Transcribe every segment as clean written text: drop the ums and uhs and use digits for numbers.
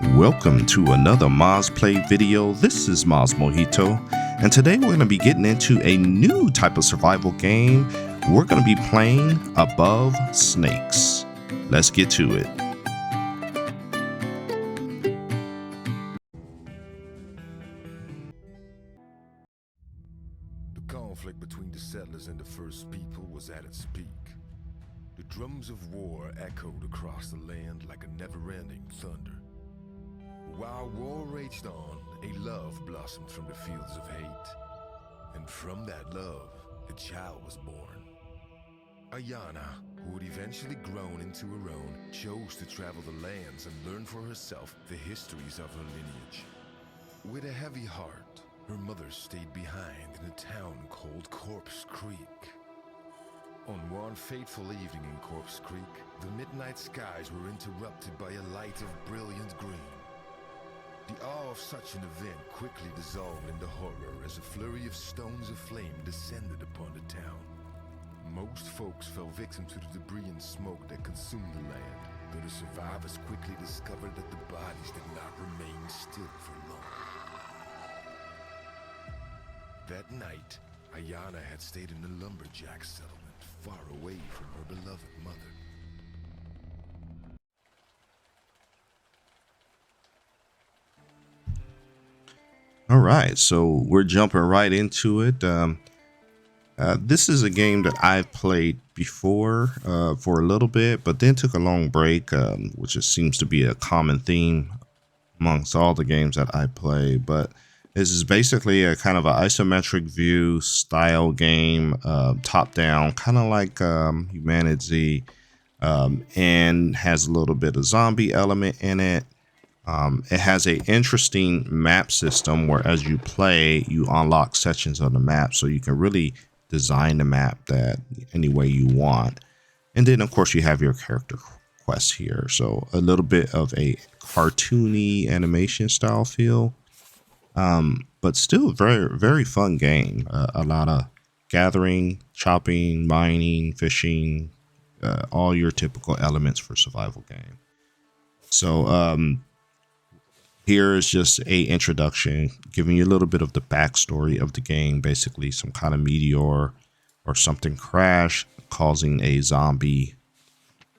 Welcome to another Maz Play video. This is MazMojito, and today we're going to be getting into a new type of survival game. We're going to be playing Above Snakes. Let's get to it. The conflict between the settlers and the first people was at its peak. The drums of war echoed across the land like a never-ending thunder. While war raged on, a love blossomed from the fields of hate. And from that love, a child was born. Ayana, who had eventually grown into her own, chose to travel the lands and learn for herself the histories of her lineage. With a heavy heart, her mother stayed behind in a town called Corpse Creek. On one fateful evening in Corpse Creek, the midnight skies were interrupted by a light of brilliant green. The awe of such an event quickly dissolved into horror as a flurry of stones of flame descended upon the town. Most folks fell victim to the debris and smoke that consumed the land, though the survivors quickly discovered that the bodies did not remain still for long. That night, Ayana had stayed in a lumberjack settlement far away from her beloved mother. All right, so we're jumping right into it. This is a game that I've played before for a little bit, but then took a long break, which just seems to be a common theme amongst all the games that I play. But this is basically a kind of an isometric view style game, top down, kind of like Humanity, and has a little bit of zombie element in it. It has an interesting map system where as you play, you unlock sections of the map, so you can really design the map that any way you want. And then of course you have your character quests here, so a little bit of a cartoony animation style feel, but still very fun game. A lot of gathering, chopping, mining, fishing, all your typical elements for survival game. So here is just a introduction, giving you a little bit of the backstory of the game. Basically, some kind of meteor or something crash, causing a zombie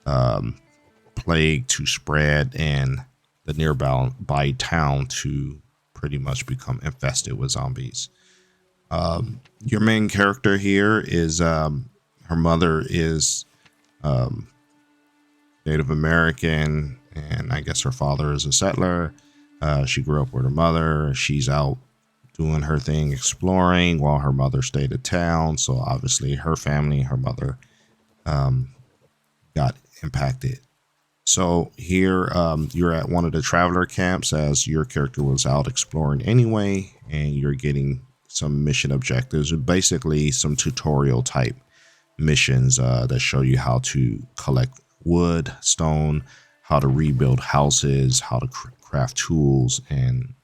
plague to spread and the nearby town to pretty much become infested with zombies. Your main character here is her mother is Native American, and I guess her father is a settler. She grew up with her mother. She's out doing her thing, exploring, while her mother stayed at town. So obviously her family, her mother, got impacted. So here you're at one of the traveler camps as your character was out exploring anyway, and you're getting some mission objectives, basically some tutorial type missions that show you how to collect wood, stone, how to rebuild houses, how to craft tools, and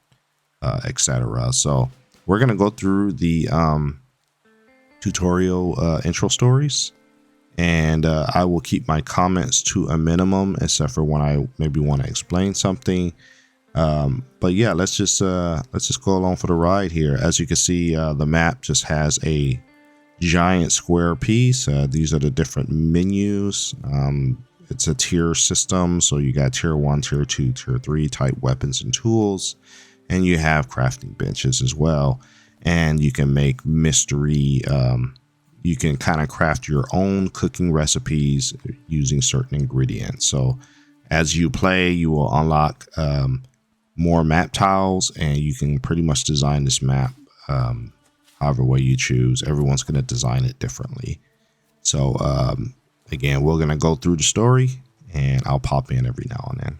etc. So we're gonna go through the tutorial intro stories, and I will keep my comments to a minimum, except for when I maybe want to explain something. But yeah, let's just go along for the ride here. As you can see, the map just has a giant square piece. These are the different menus. It's a tier system, so you got tier 1, tier 2, tier 3 type weapons and tools, and you have crafting benches as well. And you can make mystery, you can kind of craft your own cooking recipes using certain ingredients. So as you play, you will unlock more map tiles, and you can pretty much design this map however way you choose. Everyone's going to design it differently. So again, we're going to go through the story, and I'll pop in every now and then.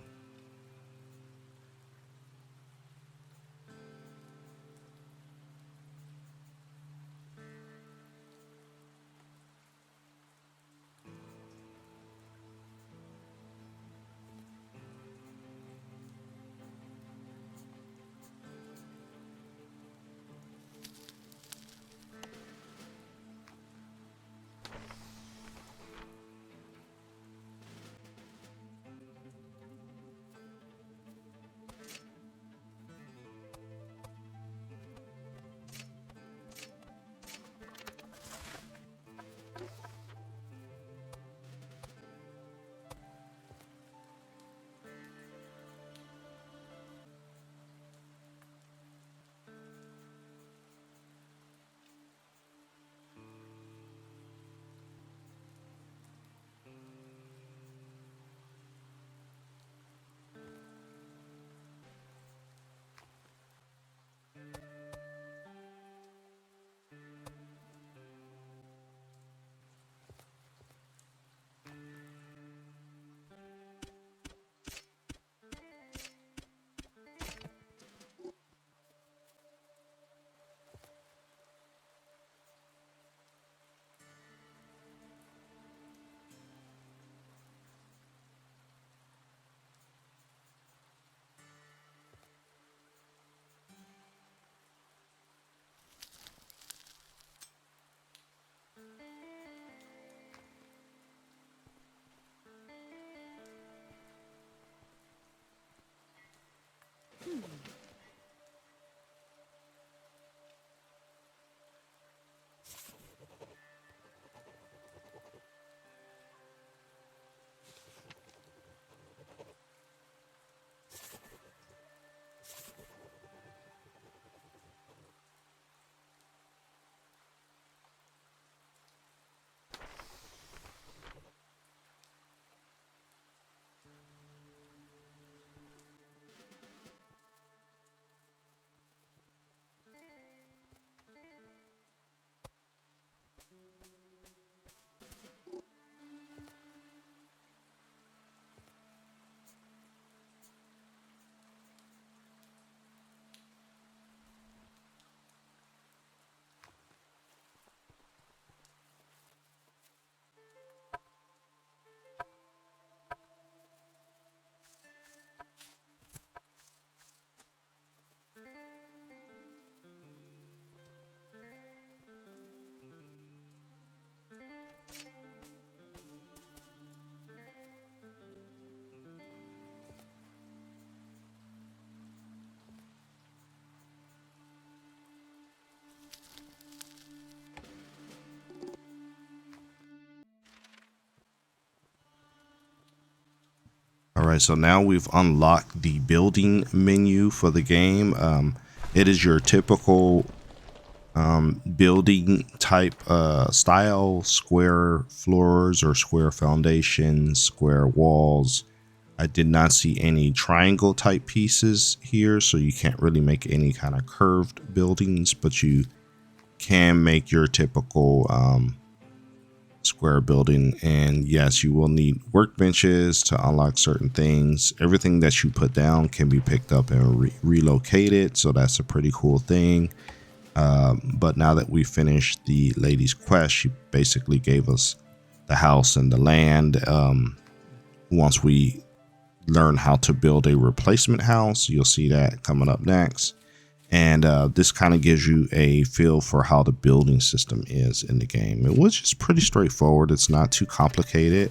right, so now we've unlocked the building menu for the game. It is your typical building type style: square floors or square foundations, square walls. I did not see any triangle type pieces here, so you can't really make any kind of curved buildings, but you can make your typical square building. And yes, you will need workbenches to unlock certain things. Everything that you put down can be picked up and relocated, so that's a pretty cool thing. But now that we finished the lady's quest, she basically gave us the house and the land. Once we learn how to build a replacement house, you'll see that coming up next. And this kind of gives you a feel for how the building system is in the game, which is pretty straightforward. It's not too complicated.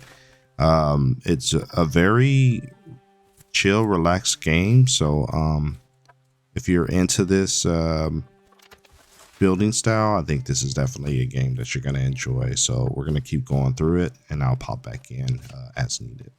It's a very chill, relaxed game. So if you're into this building style, I think this is definitely a game that you're going to enjoy. So we're going to keep going through it, and I'll pop back in as needed.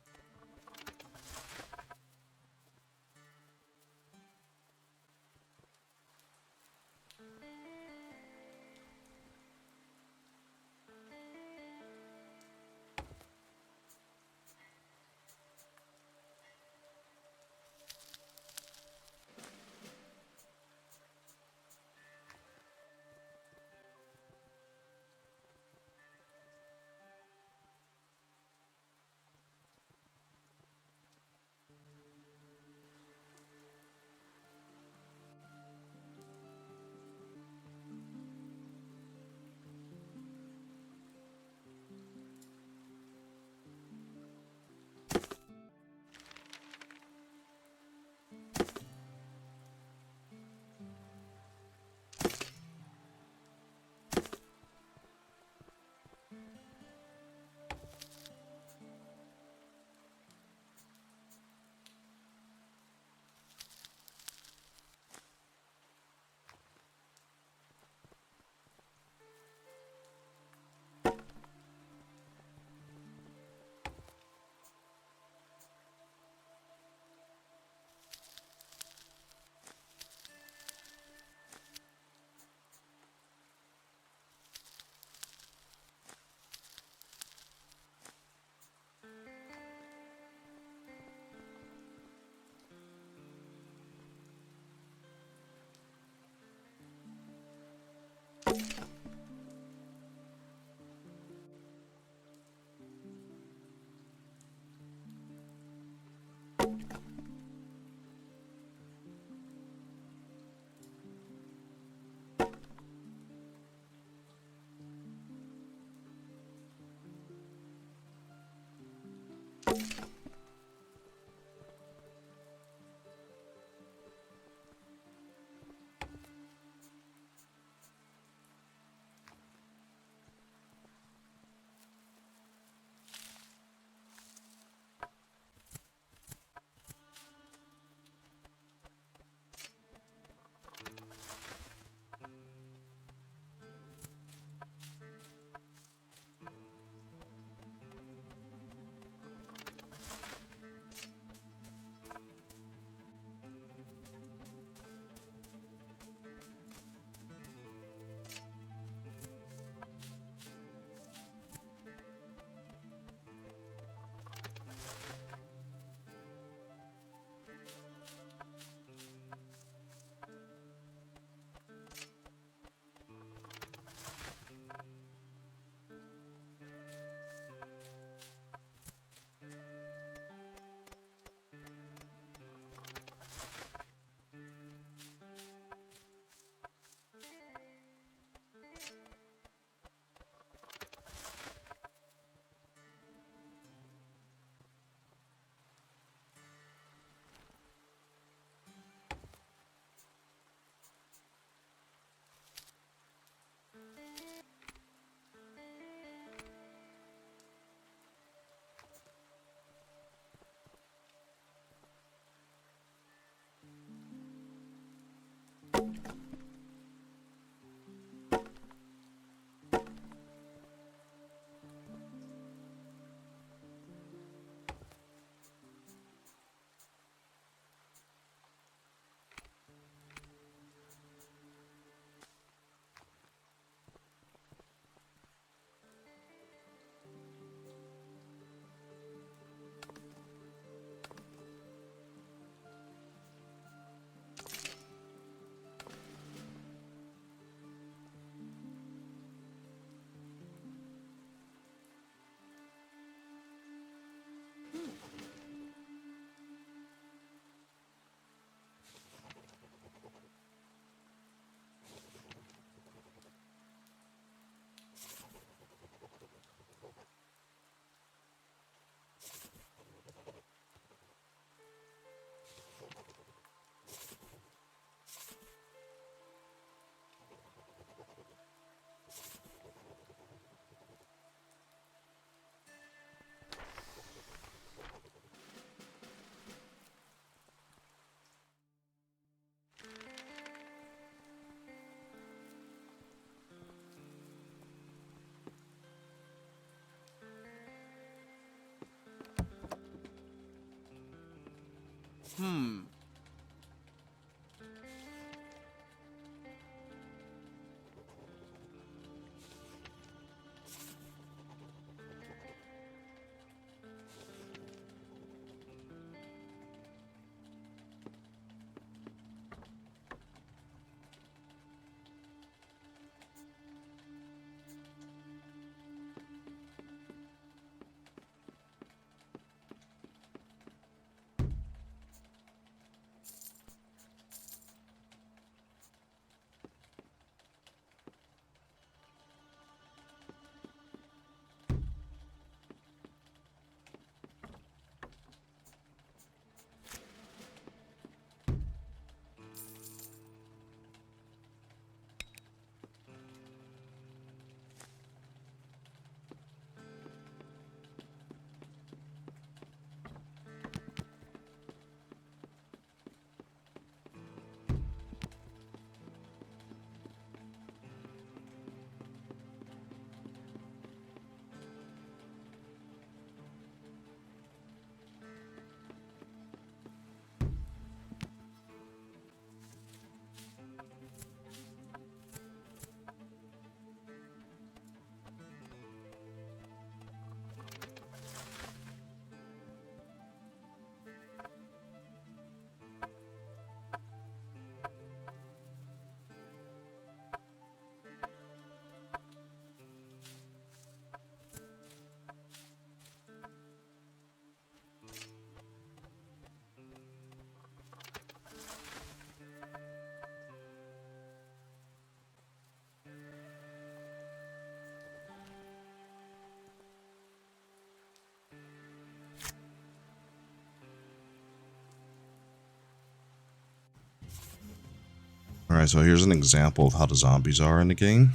Alright, so here's an example of how the zombies are in the game.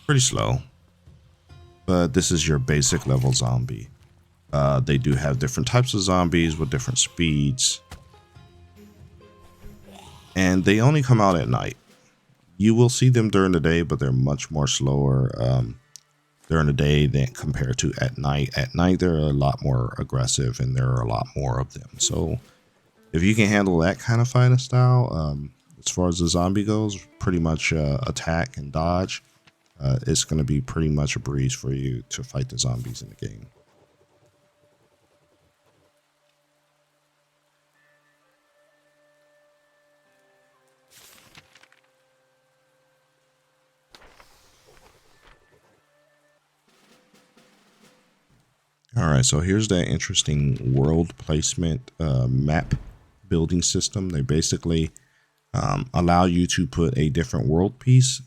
Pretty slow, but this is your basic level zombie. They do have different types of zombies with different speeds, and they only come out at night. You will see them during the day, but they're much more slower during the day than compared to at night. At night, they're a lot more aggressive, and there are a lot more of them. So if you can handle that kind of fighting style, as far as the zombie goes, pretty much attack and dodge, it's going to be pretty much a breeze for you to fight the zombies in the game. Alright, so here's that interesting world placement map building system. They basically allow you to put a different world piece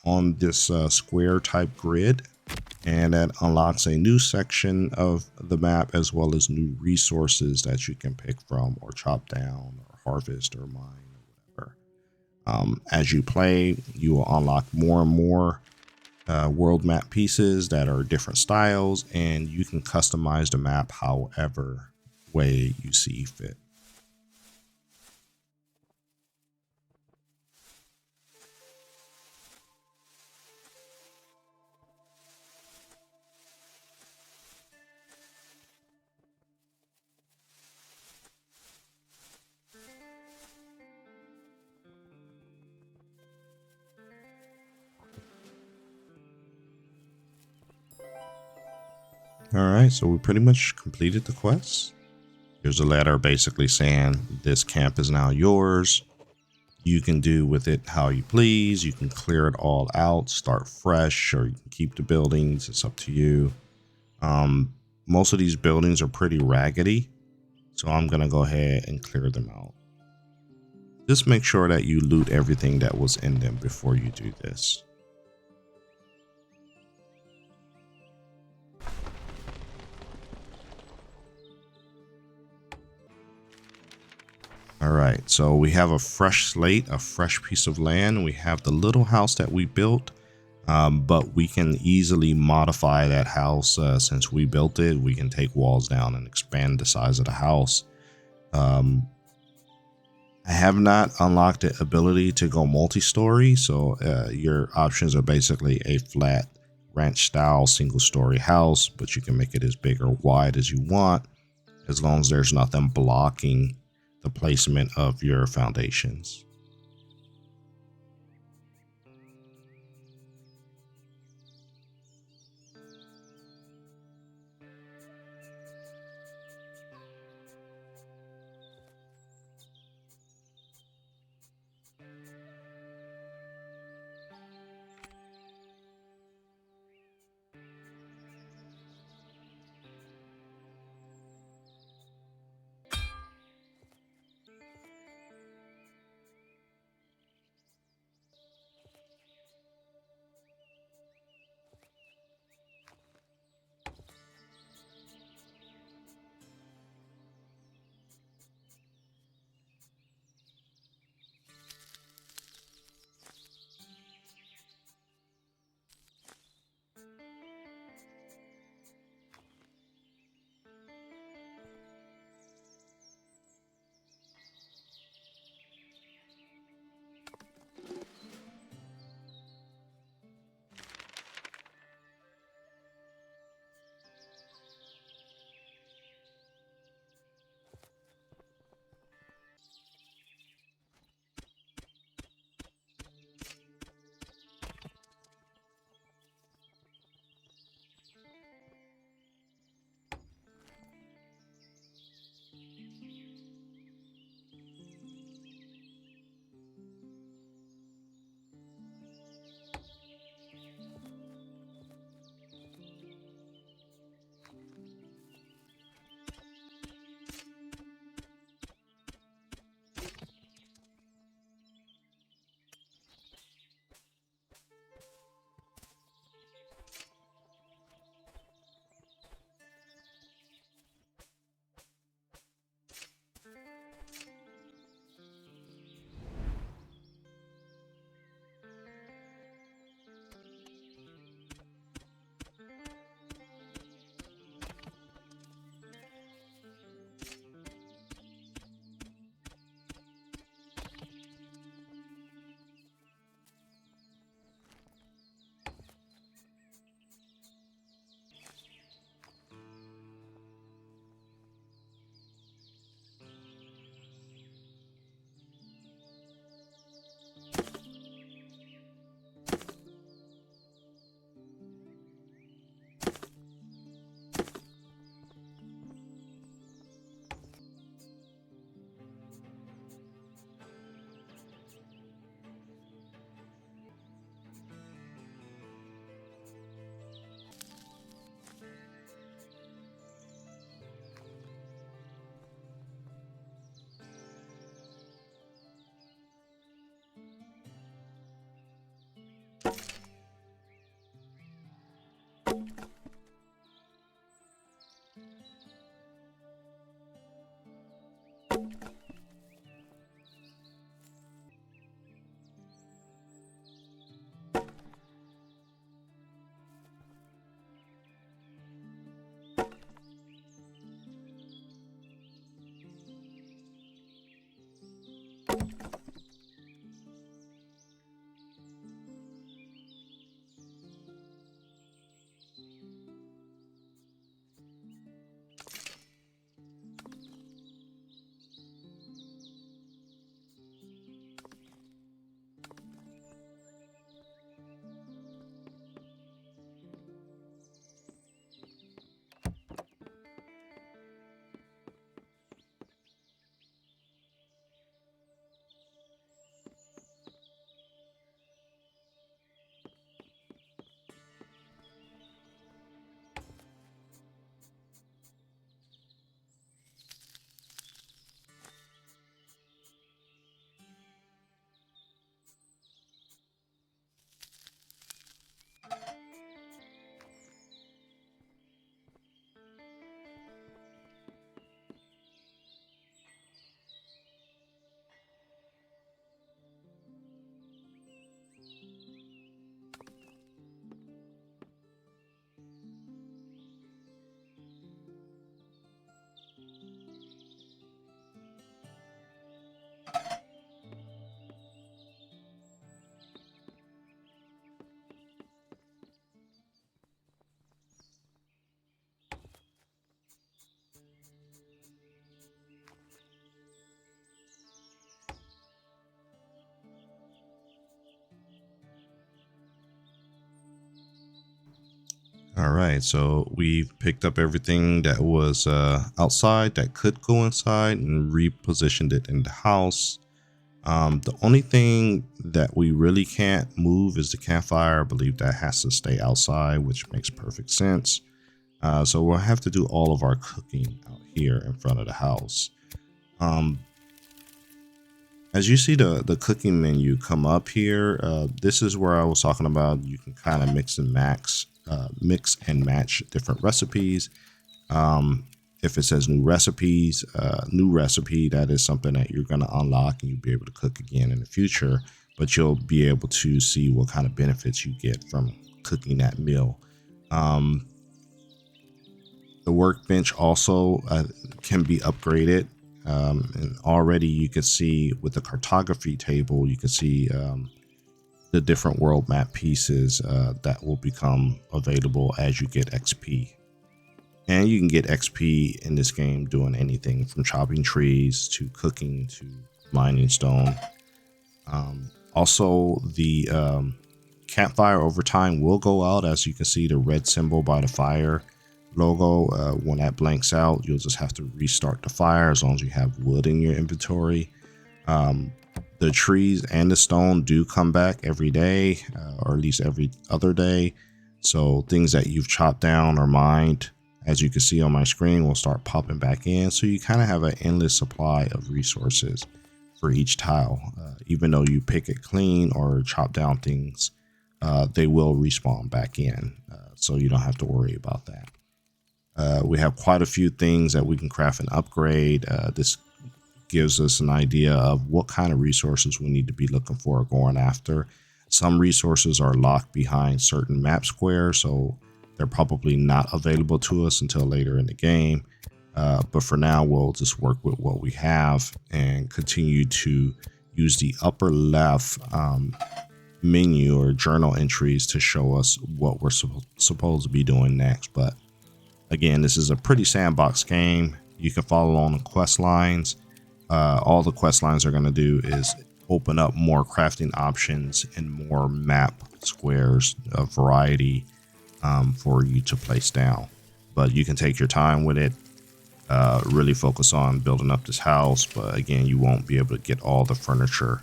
on this square type grid, and that unlocks a new section of the map as well as new resources that you can pick from or chop down or harvest or mine or whatever. As you play, you will unlock more and more world map pieces that are different styles, and you can customize the map however way you see fit. Alright, so we pretty much completed the quest. Here's a letter basically saying this camp is now yours. You can do with it how you please. You can clear it all out, start fresh, or you can keep the buildings. It's up to you. Most of these buildings are pretty raggedy, so I'm going to go ahead and clear them out. Just make sure that you loot everything that was in them before you do this. All right, so we have a fresh slate, a fresh piece of land. We have the little house that we built, but we can easily modify that house since we built it. We can take walls down and expand the size of the house. I have not unlocked the ability to go multi-story, so your options are basically a flat ranch style single story house, but you can make it as big or wide as you want, as long as there's nothing blocking the placement of your foundations. All right, so we've picked up everything that was outside that could go inside and repositioned it in the house. The only thing that we really can't move is the campfire. I believe that has to stay outside, which makes perfect sense. So we'll have to do all of our cooking out here in front of the house. Um, as you see the cooking menu come up here, this is where I was talking about. You can kind of mix and match different recipes. If it says new recipes, new recipe, that is something that you're going to unlock and you'll be able to cook again in the future. But you'll be able to see what kind of benefits you get from cooking that meal. The workbench also can be upgraded. And already you can see with the cartography table, you can see the different world map pieces that will become available as you get XP. And you can get XP in this game doing anything from chopping trees to cooking to mining stone. Also, the campfire over time will go out. As you can see, the red symbol by the fire logo, when that blanks out, you'll just have to restart the fire as long as you have wood in your inventory. The trees and the stone do come back every day, or at least every other day. So things that you've chopped down or mined, as you can see on my screen, will start popping back in. So you kind of have an endless supply of resources for each tile. Even though you pick it clean or chop down things, they will respawn back in. So you don't have to worry about that. We have quite a few things that we can craft and upgrade. This gives us an idea of what kind of resources we need to be looking for or going after. Some resources are locked behind certain map squares, so they're probably not available to us until later in the game. But for now, we'll just work with what we have and continue to use the upper left menu or journal entries to show us what we're supposed to be doing next. But again, this is a pretty sandbox game. You can follow along the quest lines. All the quest lines are going to do is open up more crafting options and more map squares of variety for you to place down. But you can take your time with it, really focus on building up this house. But again, you won't be able to get all the furniture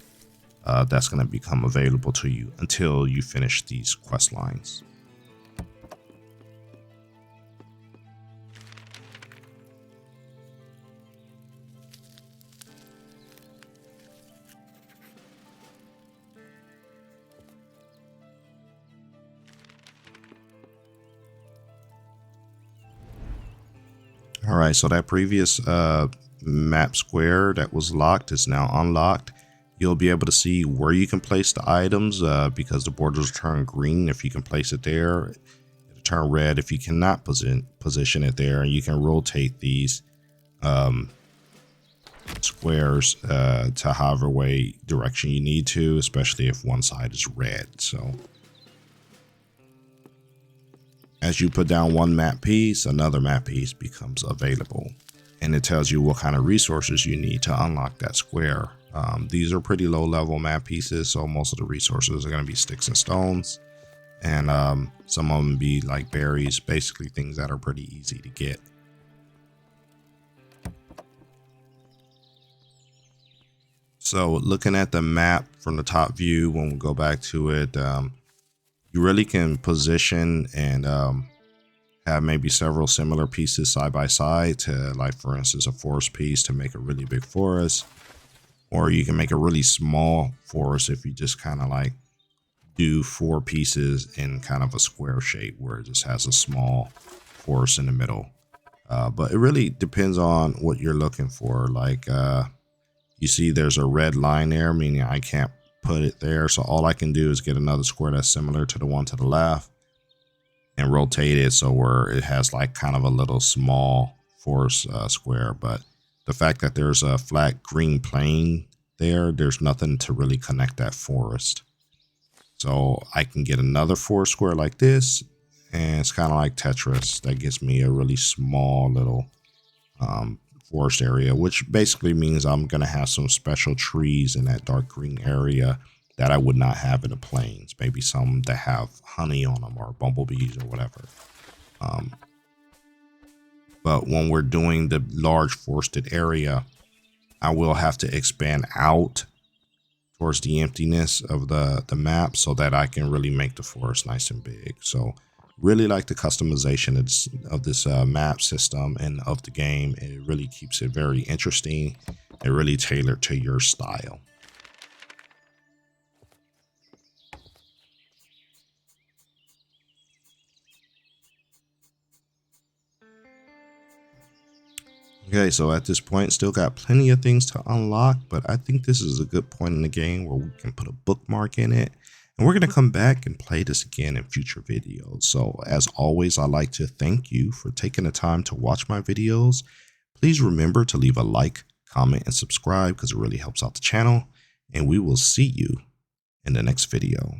that's going to become available to you until you finish these quest lines. All right, so that previous map square that was locked is now unlocked. You'll be able to see where you can place the items because the borders turn green if you can place it there. It'll turn red if you cannot position it there. And you can rotate these squares to however way direction you need to, especially if one side is red. So as you put down one map piece, another map piece becomes available, and it tells you what kind of resources you need to unlock that square. These are pretty low level map pieces, so most of the resources are going to be sticks and stones, and some of them be like berries, basically things that are pretty easy to get. So looking at the map from the top view, when we go back to it, you really can position and have maybe several similar pieces side by side to, like, for instance, a forest piece to make a really big forest, or you can make a really small forest if you just kind of like do 4 pieces in kind of a square shape where it just has a small forest in the middle. But it really depends on what you're looking for. Like you see there's a red line there, meaning I can't put it there. So all I can do is get another square that's similar to the one to the left and rotate it so where it has like kind of a little small forest square. But the fact that there's a flat green plane there, there's nothing to really connect that forest. So I can get another forest square like this, and it's kind of like Tetris. That gives me a really small little forest area, which basically means I'm going to have some special trees in that dark green area that I would not have in the plains. Maybe some that have honey on them or bumblebees or whatever. But when we're doing the large forested area, I will have to expand out towards the emptiness of the map so that I can really make the forest nice and big. So really like the customization of this map system and of the game. It really keeps it very interesting and really tailored to your style. Okay, so at this point, still got plenty of things to unlock, but I think this is a good point in the game where we can put a bookmark in it. And we're going to come back and play this again in future videos. So as always, I'd like to thank you for taking the time to watch my videos. Please remember to leave a like, comment, and subscribe because it really helps out the channel. And we will see you in the next video.